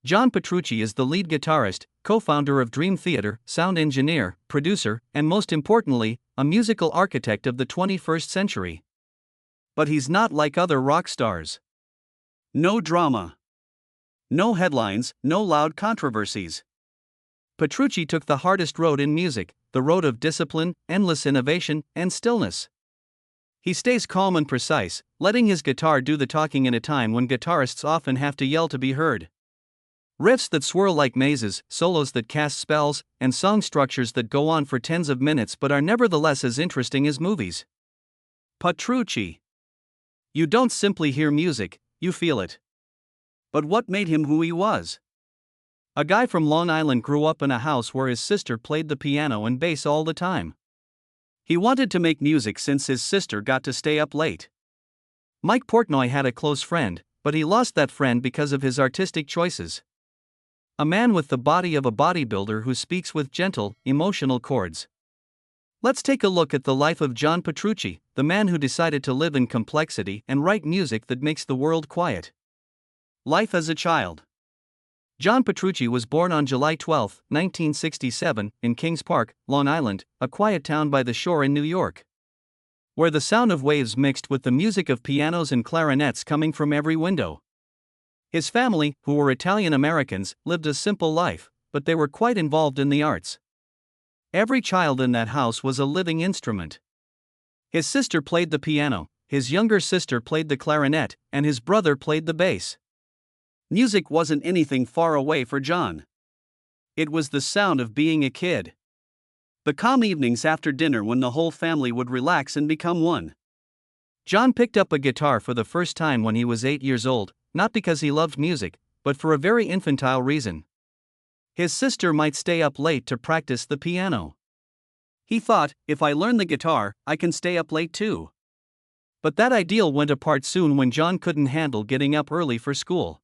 John Petrucci is the lead guitarist, co-founder of Dream Theater, sound engineer, producer, and most importantly, a musical architect of the 21st century. But he's not like other rock stars. No drama. No headlines, no loud controversies. Petrucci took the hardest road in music, the road of discipline, endless innovation, and stillness. He stays calm and precise, letting his guitar do the talking in a time when guitarists often have to yell to be heard. Riffs that swirl like mazes, solos that cast spells, and song structures that go on for tens of minutes but are nevertheless as interesting as movies. Petrucci. You don't simply hear music, you feel it. But what made him who he was? A guy from Long Island grew up in a house where his sister played the piano and bass all the time. He wanted to make music since his sister got to stay up late. Mike Portnoy had a close friend, but he lost that friend because of his artistic choices. A man with the body of a bodybuilder who speaks with gentle, emotional chords. Let's take a look at the life of John Petrucci, the man who decided to live in complexity and write music that makes the world quiet. Life as a child. John Petrucci was born on July 12, 1967, in Kings Park, Long Island, a quiet town by the shore in New York, where the sound of waves mixed with the music of pianos and clarinets coming from every window. His family, who were Italian Americans, lived a simple life, but they were quite involved in the arts. Every child in that house was a living instrument. His sister played the piano, his younger sister played the clarinet, and his brother played the bass. Music wasn't anything far away for John. It was the sound of being a kid. The calm evenings after dinner when the whole family would relax and become one. John picked up a guitar for the first time when he was 8 years old, not because he loved music, but for a very infantile reason. His sister might stay up late to practice the piano. He thought, if I learn the guitar, I can stay up late too. But that ideal went apart soon when John couldn't handle getting up early for school.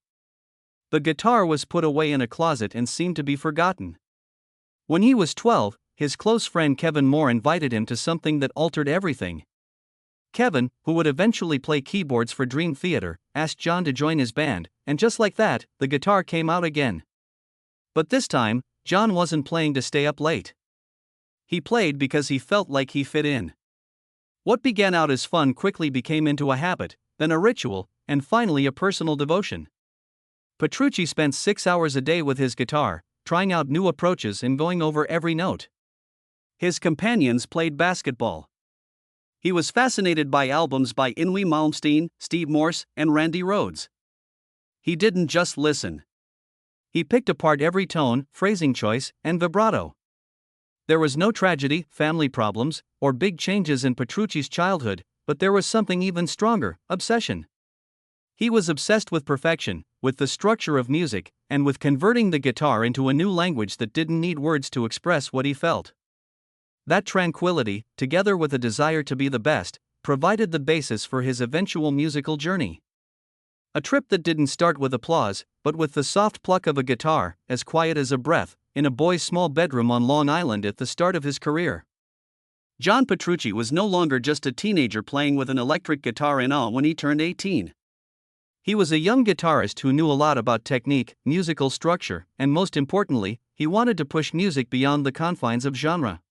The guitar was put away in a closet and seemed to be forgotten. When he was 12, his close friend Kevin Moore invited him to something that altered everything. Kevin, who would eventually play keyboards for Dream Theater, asked John to join his band, and just like that, the guitar came out again. But this time, John wasn't playing to stay up late. He played because he felt like he fit in. What began out as fun quickly became into a habit, then a ritual, and finally a personal devotion. Petrucci spent 6 hours a day with his guitar, trying out new approaches and going over every note. His companions played basketball. He was fascinated by albums by Yngwie Malmsteen, Steve Morse, and Randy Rhoads. He didn't just listen. He picked apart every tone, phrasing choice, and vibrato. There was no tragedy, family problems, or big changes in Petrucci's childhood, but there was something even stronger: obsession. He was obsessed with perfection, with the structure of music, and with converting the guitar into a new language that didn't need words to express what he felt. That tranquility, together with a desire to be the best, provided the basis for his eventual musical journey. A trip that didn't start with applause, but with the soft pluck of a guitar, as quiet as a breath, in a boy's small bedroom on Long Island at the start of his career. John Petrucci was no longer just a teenager playing with an electric guitar in awe when he turned 18. He was a young guitarist who knew a lot about technique, musical structure, and most importantly, he wanted to push music beyond the confines of genre.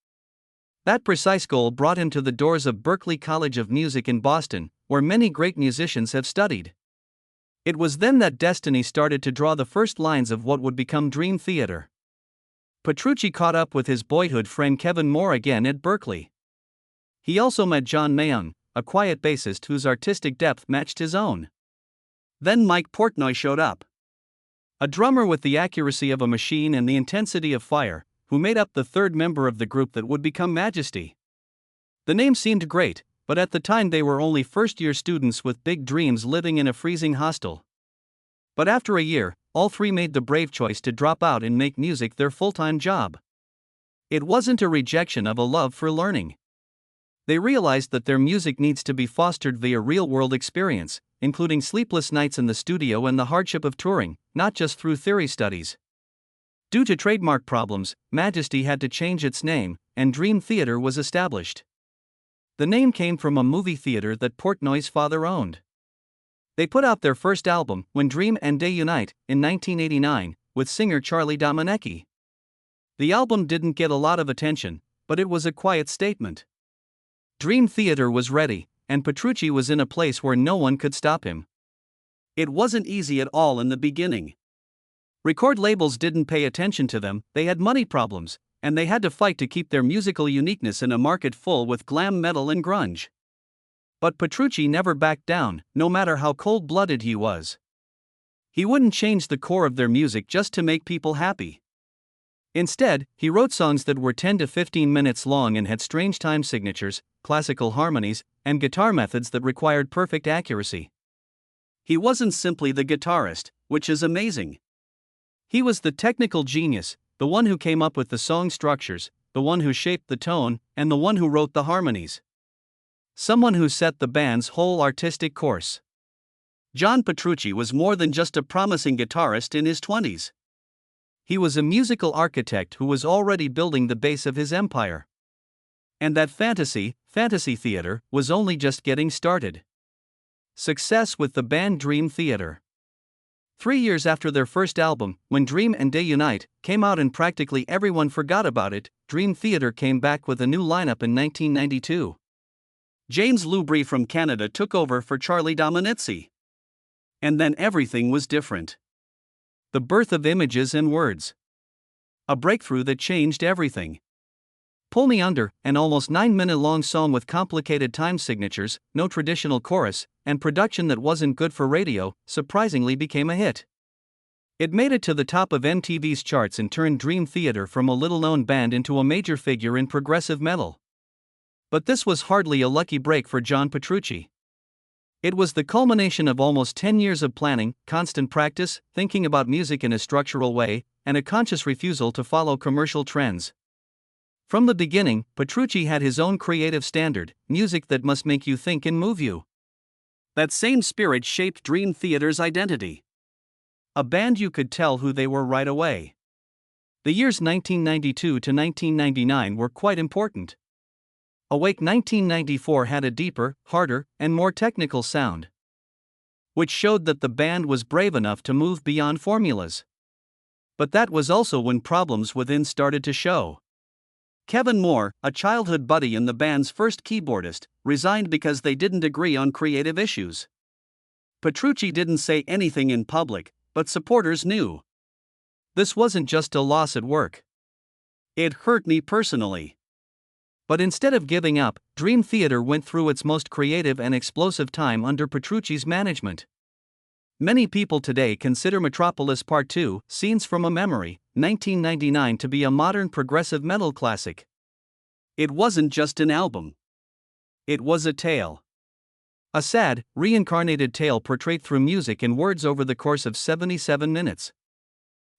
That precise goal brought him to the doors of Berklee College of Music in Boston, where many great musicians have studied. It was then that destiny started to draw the first lines of what would become Dream Theater. Petrucci caught up with his boyhood friend Kevin Moore again at Berklee. He also met John Mayung, a quiet bassist whose artistic depth matched his own. Then Mike Portnoy showed up. A drummer with the accuracy of a machine and the intensity of fire, who made up the third member of the group that would become Majesty. The name seemed great, but at the time they were only first-year students with big dreams living in a freezing hostel. But after a year, all three made the brave choice to drop out and make music their full-time job. It wasn't a rejection of a love for learning. They realized that their music needs to be fostered via real-world experience, including sleepless nights in the studio and the hardship of touring, not just through theory studies. Due to trademark problems, Majesty had to change its name, and Dream Theater was established. The name came from a movie theater that Portnoy's father owned. They put out their first album, When Dream and Day Unite, in 1989, with singer Charlie Domenecki. The album didn't get a lot of attention, but it was a quiet statement. Dream Theater was ready, and Petrucci was in a place where no one could stop him. It wasn't easy at all in the beginning. Record labels didn't pay attention to them, they had money problems, and they had to fight to keep their musical uniqueness in a market full with glam metal and grunge. But Petrucci never backed down, no matter how cold-blooded he was. He wouldn't change the core of their music just to make people happy. Instead, he wrote songs that were 10 to 15 minutes long and had strange time signatures, classical harmonies, and guitar methods that required perfect accuracy. He wasn't simply the guitarist, which is amazing. He was the technical genius, the one who came up with the song structures, the one who shaped the tone, and the one who wrote the harmonies. Someone who set the band's whole artistic course. John Petrucci was more than just a promising guitarist in his 20s. He was a musical architect who was already building the base of his empire. And that fantasy theater, was only just getting started. Success with the band Dream Theater. 3 years after their first album, when Dream and Day Unite came out and practically everyone forgot about it, Dream Theater came back with a new lineup in 1992. James Lubry from Canada took over for Charlie Domenecki. And then everything was different. The birth of Images and Words. A breakthrough that changed everything. Pull Me Under, an almost 9-minute-long song with complicated time signatures, no traditional chorus, and production that wasn't good for radio, surprisingly became a hit. It made it to the top of MTV's charts and turned Dream Theater from a little-known band into a major figure in progressive metal. But this was hardly a lucky break for John Petrucci. It was the culmination of almost 10 years of planning, constant practice, thinking about music in a structural way, and a conscious refusal to follow commercial trends. From the beginning, Petrucci had his own creative standard, music that must make you think and move you. That same spirit shaped Dream Theater's identity. A band you could tell who they were right away. The years 1992 to 1999 were quite important. Awake 1994 had a deeper, harder, and more technical sound, which showed that the band was brave enough to move beyond formulas. But that was also when problems within started to show. Kevin Moore, a childhood buddy and the band's first keyboardist, resigned because they didn't agree on creative issues. Petrucci didn't say anything in public, but supporters knew. This wasn't just a loss at work. It hurt me personally. But instead of giving up, Dream Theater went through its most creative and explosive time under Petrucci's management. Many people today consider Metropolis Part 2, Scenes from a Memory, 1999 to be a modern progressive metal classic. It wasn't just an album. It was a tale. A sad, reincarnated tale portrayed through music and words over the course of 77 minutes.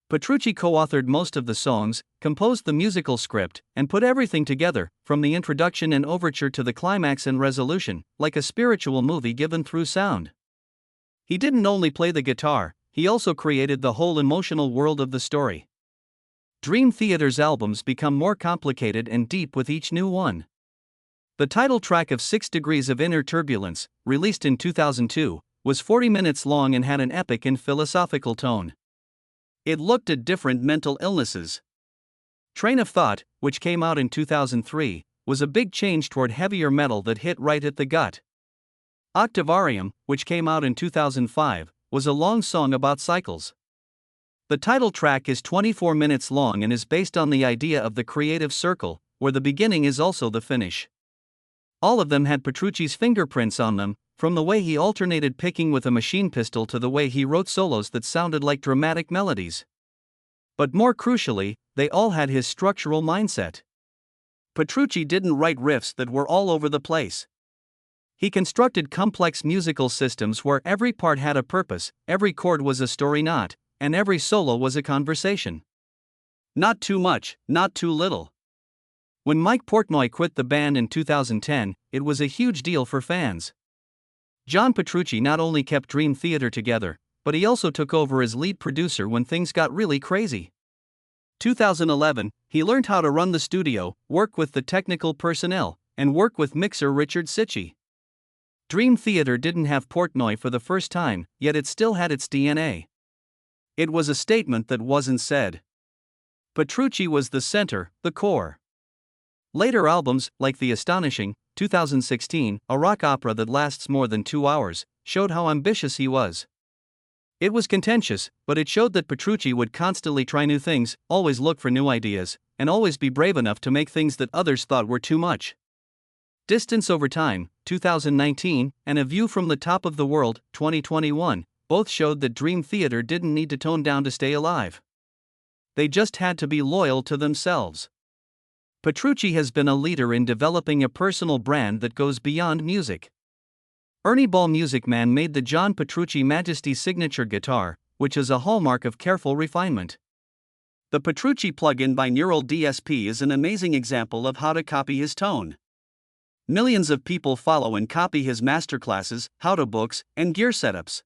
Petrucci co-authored most of the songs, composed the musical script, and put everything together, from the introduction and overture to the climax and resolution, like a spiritual movie given through sound. He didn't only play the guitar, he also created the whole emotional world of the story. Dream Theater's albums become more complicated and deep with each new one. The title track of 6 Degrees of Inner Turbulence, released in 2002, was 40 minutes long and had an epic and philosophical tone. It looked at different mental illnesses. Train of Thought, which came out in 2003, was a big change toward heavier metal that hit right at the gut. Octavarium, which came out in 2005, was a long song about cycles. The title track is 24 minutes long and is based on the idea of the creative circle, where the beginning is also the finish. All of them had Petrucci's fingerprints on them, from the way he alternated picking with a machine pistol to the way he wrote solos that sounded like dramatic melodies. But more crucially, they all had his structural mindset. Petrucci didn't write riffs that were all over the place. He constructed complex musical systems where every part had a purpose, every chord was a story knot, and every solo was a conversation. Not too much, not too little. When Mike Portnoy quit the band in 2010, it was a huge deal for fans. John Petrucci not only kept Dream Theater together, but he also took over as lead producer when things got really crazy. 2011, he learned how to run the studio, work with the technical personnel, and work with mixer Richard Sitchie. Dream Theater didn't have Portnoy for the first time, yet it still had its DNA. It was a statement that wasn't said. Petrucci was the center, the core. Later albums, like the astonishing 2016, a rock opera that lasts more than 2 hours, showed how ambitious he was. It was contentious, but it showed that Petrucci would constantly try new things, always look for new ideas, and always be brave enough to make things that others thought were too much. Distance Over Time, 2019, and A View from the Top of the World, 2021, both showed that Dream Theater didn't need to tone down to stay alive. They just had to be loyal to themselves. Petrucci has been a leader in developing a personal brand that goes beyond music. Ernie Ball Music Man made the John Petrucci Majesty signature guitar, which is a hallmark of careful refinement. The Petrucci plugin by Neural DSP is an amazing example of how to copy his tone. Millions of people follow and copy his masterclasses, how-to books, and gear setups.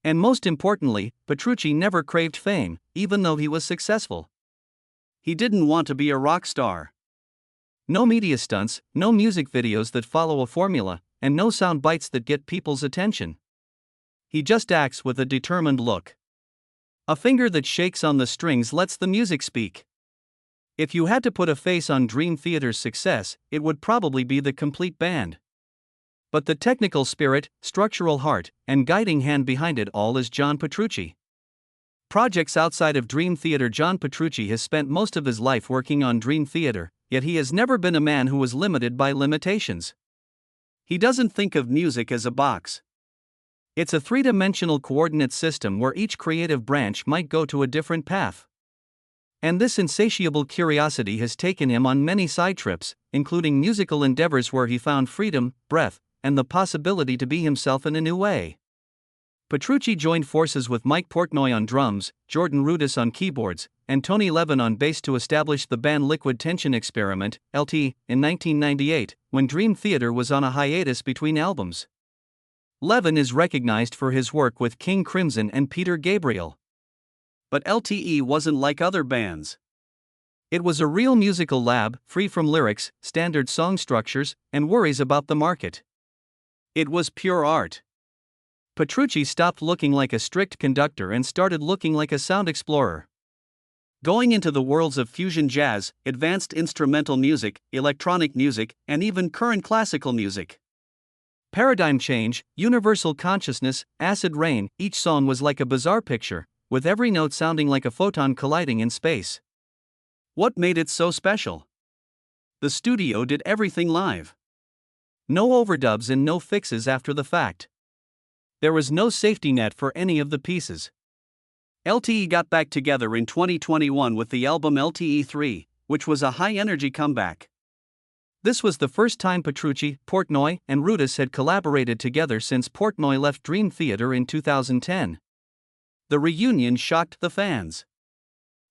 And most importantly, Petrucci never craved fame, even though he was successful. He didn't want to be a rock star. No media stunts, no music videos that follow a formula, and no sound bites that get people's attention. He just acts with a determined look. A finger that shakes on the strings lets the music speak. If you had to put a face on Dream Theater's success, it would probably be the complete band. But the technical spirit, structural heart, and guiding hand behind it all is John Petrucci. Projects outside of Dream Theater. John Petrucci has spent most of his life working on Dream Theater, yet he has never been a man who was limited by limitations. He doesn't think of music as a box. It's a three-dimensional coordinate system where each creative branch might go to a different path. And this insatiable curiosity has taken him on many side trips, including musical endeavors where he found freedom, breath, and the possibility to be himself in a new way. Petrucci joined forces with Mike Portnoy on drums, Jordan Rudess on keyboards, and Tony Levin on bass to establish the band Liquid Tension Experiment, LT, in 1998, when Dream Theater was on a hiatus between albums. Levin is recognized for his work with King Crimson and Peter Gabriel. But LTE wasn't like other bands. It was a real musical lab, free from lyrics, standard song structures, and worries about the market. It was pure art. Petrucci stopped looking like a strict conductor and started looking like a sound explorer. Going into the worlds of fusion jazz, advanced instrumental music, electronic music, and even current classical music. Paradigm change, universal consciousness, acid rain, each song was like a bizarre picture, with every note sounding like a photon colliding in space. What made it so special? The studio did everything live. No overdubs and no fixes after the fact. There was no safety net for any of the pieces. LTE got back together in 2021 with the album LTE 3, which was a high-energy comeback. This was the first time Petrucci, Portnoy, and Rudess had collaborated together since Portnoy left Dream Theater in 2010. The reunion shocked the fans.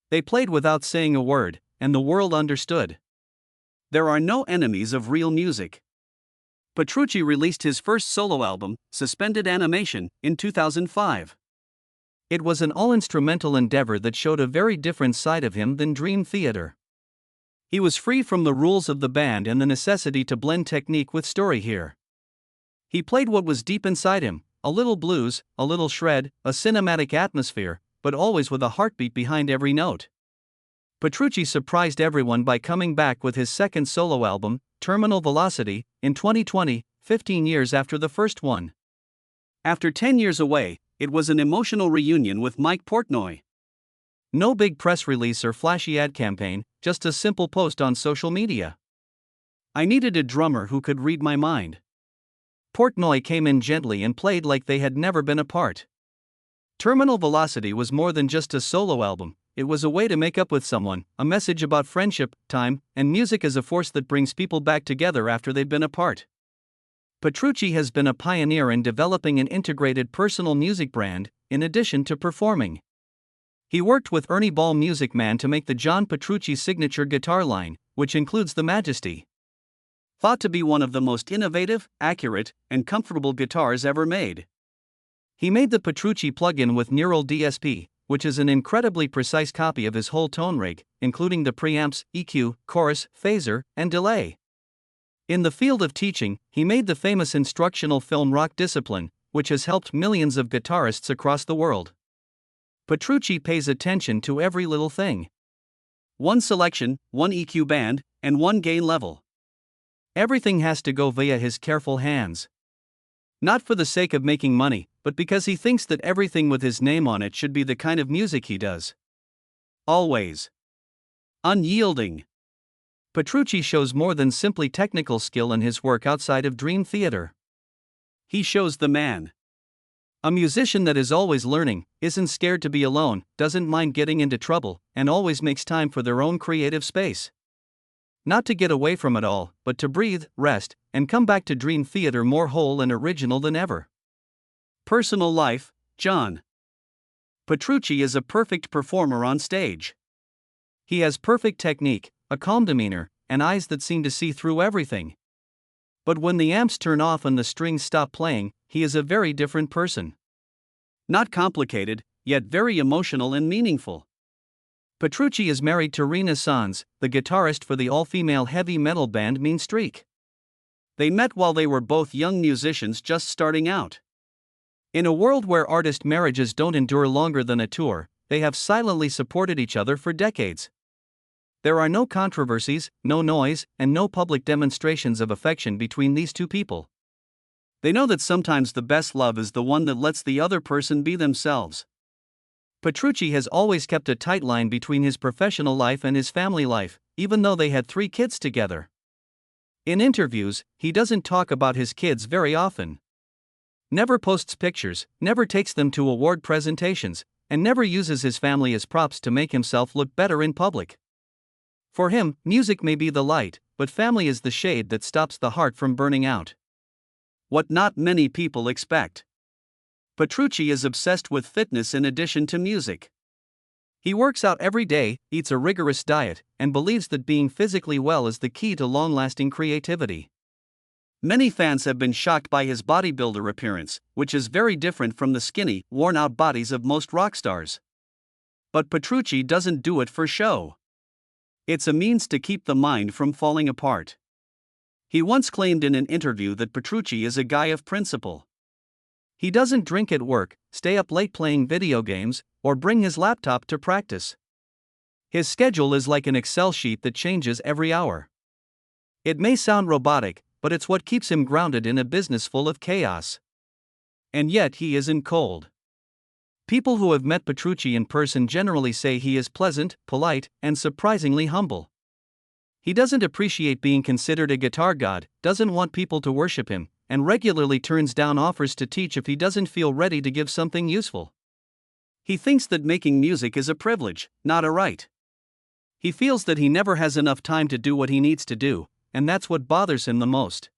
They played without saying a word, and the world understood. There are no enemies of real music. Petrucci released his first solo album, Suspended Animation, in 2005. It was an all-instrumental endeavor that showed a very different side of him than Dream Theater. He was free from the rules of the band and the necessity to blend technique with story here. He played what was deep inside him, a little blues, a little shred, a cinematic atmosphere, but always with a heartbeat behind every note. Petrucci surprised everyone by coming back with his second solo album, Terminal Velocity, in 2020, 15 years after the first one. After 10 years away, it was an emotional reunion with Mike Portnoy. No big press release or flashy ad campaign, just a simple post on social media. I needed a drummer who could read my mind. Portnoy came in gently and played like they had never been apart. Terminal Velocity was more than just a solo album. It was a way to make up with someone, a message about friendship, time, and music as a force that brings people back together after they've been apart. Petrucci has been a pioneer in developing an integrated personal music brand, in addition to performing. He worked with Ernie Ball Music Man to make the John Petrucci signature guitar line, which includes the Majesty. Thought to be one of the most innovative, accurate, and comfortable guitars ever made. He made the Petrucci plugin with Neural DSP, which is an incredibly precise copy of his whole tone rig, including the preamps, EQ, chorus, phaser, and delay. In the field of teaching, he made the famous instructional film Rock Discipline, which has helped millions of guitarists across the world. Petrucci pays attention to every little thing. One selection, one EQ band, and one gain level. Everything has to go via his careful hands. Not for the sake of making money, but because he thinks that everything with his name on it should be the kind of music he does. Always unyielding. Petrucci shows more than simply technical skill in his work outside of Dream Theater. He shows the man. A musician that is always learning, isn't scared to be alone, doesn't mind getting into trouble, and always makes time for their own creative space. Not to get away from it all, but to breathe, rest, and come back to Dream Theater more whole and original than ever. Personal life, John. Petrucci is a perfect performer on stage. He has perfect technique, a calm demeanor, and eyes that seem to see through everything. But when the amps turn off and the strings stop playing, he is a very different person. Not complicated, yet very emotional and meaningful. Petrucci is married to Rena Sanz, the guitarist for the all-female heavy metal band Mean Streak. They met while they were both young musicians just starting out. In a world where artist marriages don't endure longer than a tour, they have silently supported each other for decades. There are no controversies, no noise, and no public demonstrations of affection between these two people. They know that sometimes the best love is the one that lets the other person be themselves. Petrucci has always kept a tight line between his professional life and his family life, even though they had 3 kids together. In interviews, he doesn't talk about his kids very often. Never posts pictures, never takes them to award presentations, and never uses his family as props to make himself look better in public. For him, music may be the light, but family is the shade that stops the heart from burning out. What not many people expect. Petrucci is obsessed with fitness in addition to music. He works out every day, eats a rigorous diet, and believes that being physically well is the key to long-lasting creativity. Many fans have been shocked by his bodybuilder appearance, which is very different from the skinny, worn-out bodies of most rock stars. But Petrucci doesn't do it for show. It's a means to keep the mind from falling apart. He once claimed in an interview that Petrucci is a guy of principle. He doesn't drink at work, stay up late playing video games, or bring his laptop to practice. His schedule is like an Excel sheet that changes every hour. It may sound robotic, but it's what keeps him grounded in a business full of chaos. And yet he isn't cold. People who have met Petrucci in person generally say he is pleasant, polite, and surprisingly humble. He doesn't appreciate being considered a guitar god, doesn't want people to worship him, and regularly turns down offers to teach if he doesn't feel ready to give something useful. He thinks that making music is a privilege, not a right. He feels that he never has enough time to do what he needs to do, and that's what bothers him the most.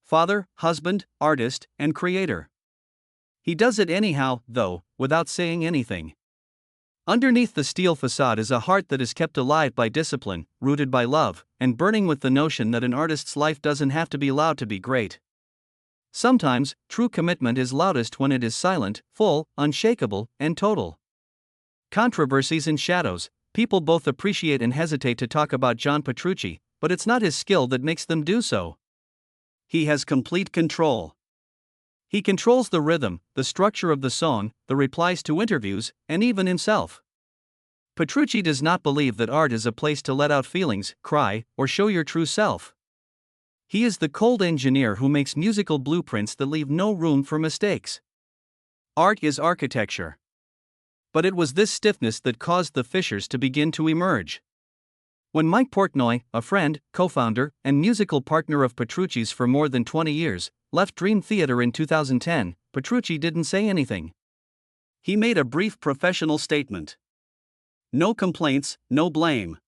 Father, husband, artist, and creator. He does it anyhow, though, without saying anything. Underneath the steel facade is a heart that is kept alive by discipline, rooted by love, and burning with the notion that an artist's life doesn't have to be loud to be great. Sometimes, true commitment is loudest when it is silent, full, unshakable, and total. Controversies and shadows. People both appreciate and hesitate to talk about John Petrucci, but it's not his skill that makes them do so. He has complete control. He controls the rhythm, the structure of the song, the replies to interviews, and even himself. Petrucci does not believe that art is a place to let out feelings, cry, or show your true self. He is the cold engineer who makes musical blueprints that leave no room for mistakes. Art is architecture. But it was this stiffness that caused the fissures to begin to emerge. When Mike Portnoy, a friend, co-founder, and musical partner of Petrucci's for more than 20 years, left Dream Theater in 2010, Petrucci didn't say anything. He made a brief professional statement. No complaints, no blame.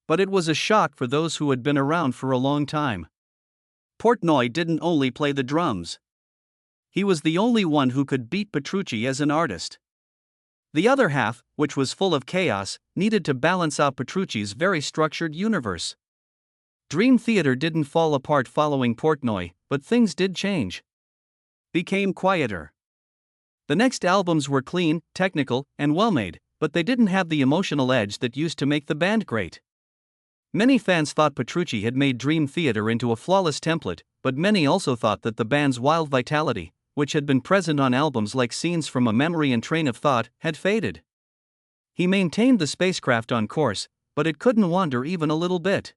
But it was a shock for those who had been around for a long time. Portnoy didn't only play the drums. He was the only one who could beat Petrucci as an artist. The other half, which was full of chaos, needed to balance out Petrucci's very structured universe. Dream Theater didn't fall apart following Portnoy, but things did change. Became quieter. The next albums were clean, technical, and well-made, but they didn't have the emotional edge that used to make the band great. Many fans thought Petrucci had made Dream Theater into a flawless template, but many also thought that the band's wild vitality, which had been present on albums like Scenes from a Memory and Train of Thought, had faded. He maintained the spacecraft on course, but it couldn't wander even a little bit.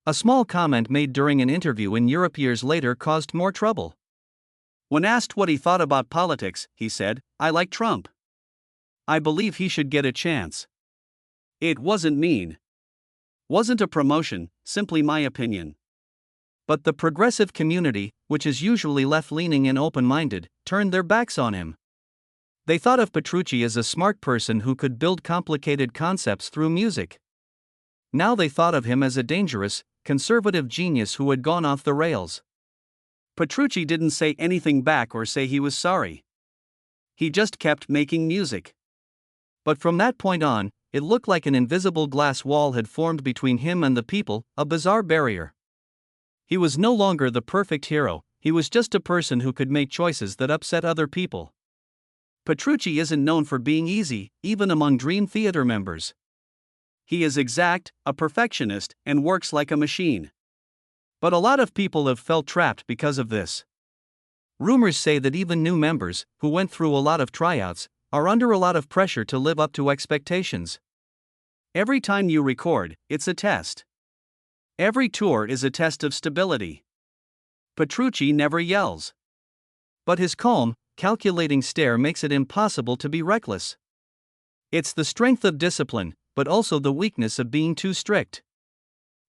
A small comment made during an interview in Europe years later caused more trouble. When asked what he thought about politics, he said, "I like Trump. I believe he should get a chance. It wasn't mean. Wasn't a promotion, simply my opinion." But the progressive community, which is usually left-leaning and open-minded, turned their backs on him. They thought of Petrucci as a smart person who could build complicated concepts through music. Now they thought of him as a dangerous, conservative genius who had gone off the rails. Petrucci didn't say anything back or say he was sorry. He just kept making music. But from that point on, it looked like an invisible glass wall had formed between him and the people, a bizarre barrier. He was no longer the perfect hero, he was just a person who could make choices that upset other people. Petrucci isn't known for being easy, even among Dream Theater members. He is exact, a perfectionist, and works like a machine. But a lot of people have felt trapped because of this. Rumors say that even new members, who went through a lot of tryouts, are under a lot of pressure to live up to expectations. Every time you record, it's a test. Every tour is a test of stability. Petrucci never yells. But his calm, calculating stare makes it impossible to be reckless. It's the strength of discipline, but also the weakness of being too strict.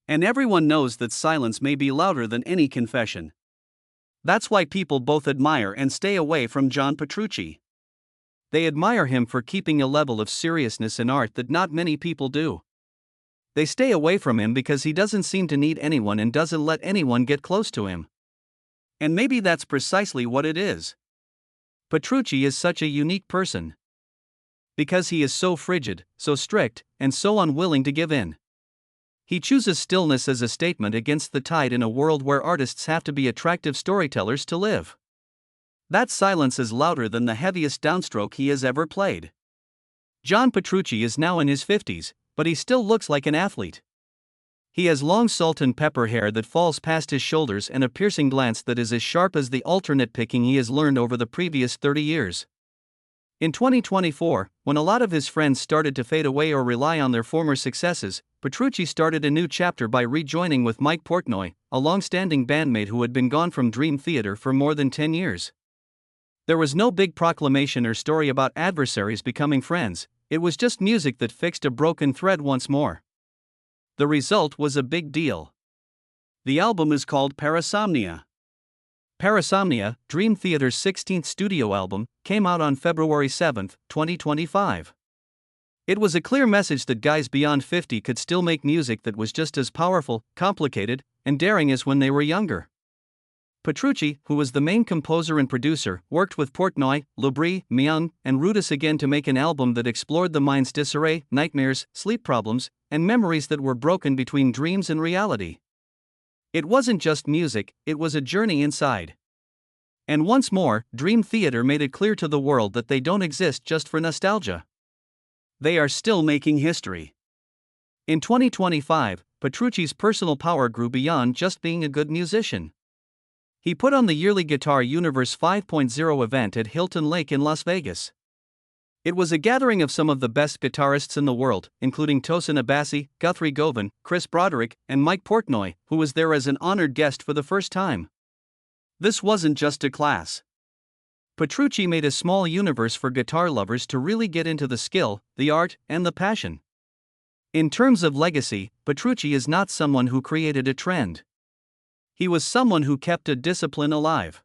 And everyone knows that silence may be louder than any confession. That's why people both admire and stay away from John Petrucci. They admire him for keeping a level of seriousness in art that not many people do. They stay away from him because he doesn't seem to need anyone and doesn't let anyone get close to him. And maybe that's precisely what it is. Petrucci is such a unique person. Because he is so frigid, so strict, and so unwilling to give in. He chooses stillness as a statement against the tide in a world where artists have to be attractive storytellers to live. That silence is louder than the heaviest downstroke he has ever played. John Petrucci is now in his 50s, but he still looks like an athlete. He has long salt and pepper hair that falls past his shoulders and a piercing glance that is as sharp as the alternate picking he has learned over the previous 30 years. In 2024, when a lot of his friends started to fade away or rely on their former successes, Petrucci started a new chapter by rejoining with Mike Portnoy, a long-standing bandmate who had been gone from Dream Theater for more than 10 years. There was no big proclamation or story about adversaries becoming friends, it was just music that fixed a broken thread once more. The result was a big deal. The album is called Parasomnia. Parasomnia, Dream Theater's 16th studio album, came out on February 7, 2025. It was a clear message that guys beyond 50 could still make music that was just as powerful, complicated, and daring as when they were younger. Petrucci, who was the main composer and producer, worked with Portnoy, Labrie, Myung, and Rudess again to make an album that explored the mind's disarray, nightmares, sleep problems, and memories that were broken between dreams and reality. It wasn't just music, it was a journey inside. And once more, Dream Theater made it clear to the world that they don't exist just for nostalgia. They are still making history. In 2025, Petrucci's personal power grew beyond just being a good musician. He put on the yearly Guitar Universe 5.0 event at Hilton Lake in Las Vegas. It was a gathering of some of the best guitarists in the world, including Tosin Abasi, Guthrie Govan, Chris Broderick, and Mike Portnoy, who was there as an honored guest for the first time. This wasn't just a class. Petrucci made a small universe for guitar lovers to really get into the skill, the art, and the passion. In terms of legacy, Petrucci is not someone who created a trend. He was someone who kept a discipline alive.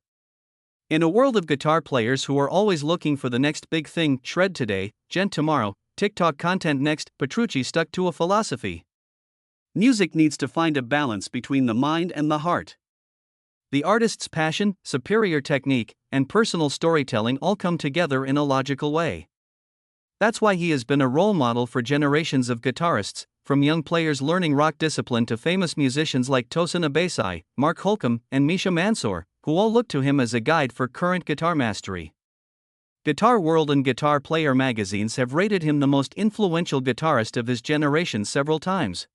In a world of guitar players who are always looking for the next big thing, shred today, gent tomorrow, TikTok content next, Petrucci stuck to a philosophy. Music needs to find a balance between the mind and the heart. The artist's passion, superior technique, and personal storytelling all come together in a logical way. That's why he has been a role model for generations of guitarists, from young players learning rock discipline to famous musicians like Tosin Abasi, Mark Holcomb, and Misha Mansour, who all look to him as a guide for current guitar mastery. Guitar World and Guitar Player magazines have rated him the most influential guitarist of his generation several times.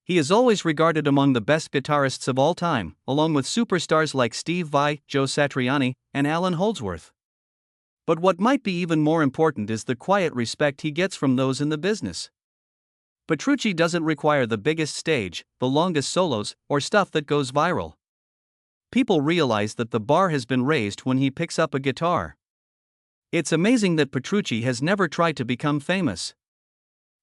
He is always regarded among the best guitarists of all time, along with superstars like Steve Vai, Joe Satriani, and Alan Holdsworth. But what might be even more important is the quiet respect he gets from those in the business. Petrucci doesn't require the biggest stage, the longest solos, or stuff that goes viral. People realize that the bar has been raised when he picks up a guitar. It's amazing that Petrucci has never tried to become famous.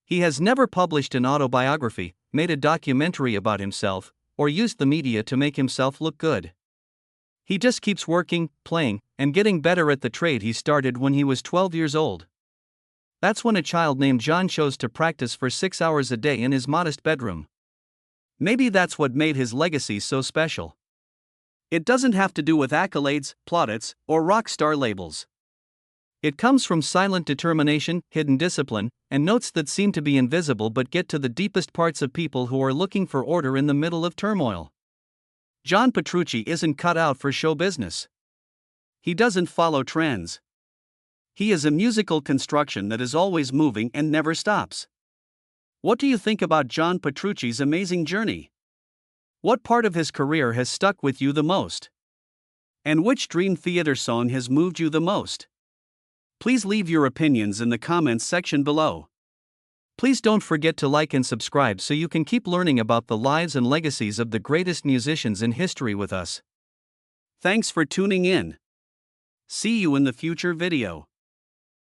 He has never published an autobiography, made a documentary about himself, or used the media to make himself look good. He just keeps working, playing, and getting better at the trade he started when he was 12 years old. That's when a child named John chose to practice for 6 hours a day in his modest bedroom. Maybe that's what made his legacy so special. It doesn't have to do with accolades, plaudits, or rock star labels. It comes from silent determination, hidden discipline, and notes that seem to be invisible but get to the deepest parts of people who are looking for order in the middle of turmoil. John Petrucci isn't cut out for show business. He doesn't follow trends. He is a musical construction that is always moving and never stops. What do you think about John Petrucci's amazing journey? What part of his career has stuck with you the most? And which Dream Theater song has moved you the most? Please leave your opinions in the comments section below. Please don't forget to like and subscribe so you can keep learning about the lives and legacies of the greatest musicians in history with us. Thanks for tuning in. See you in the future video.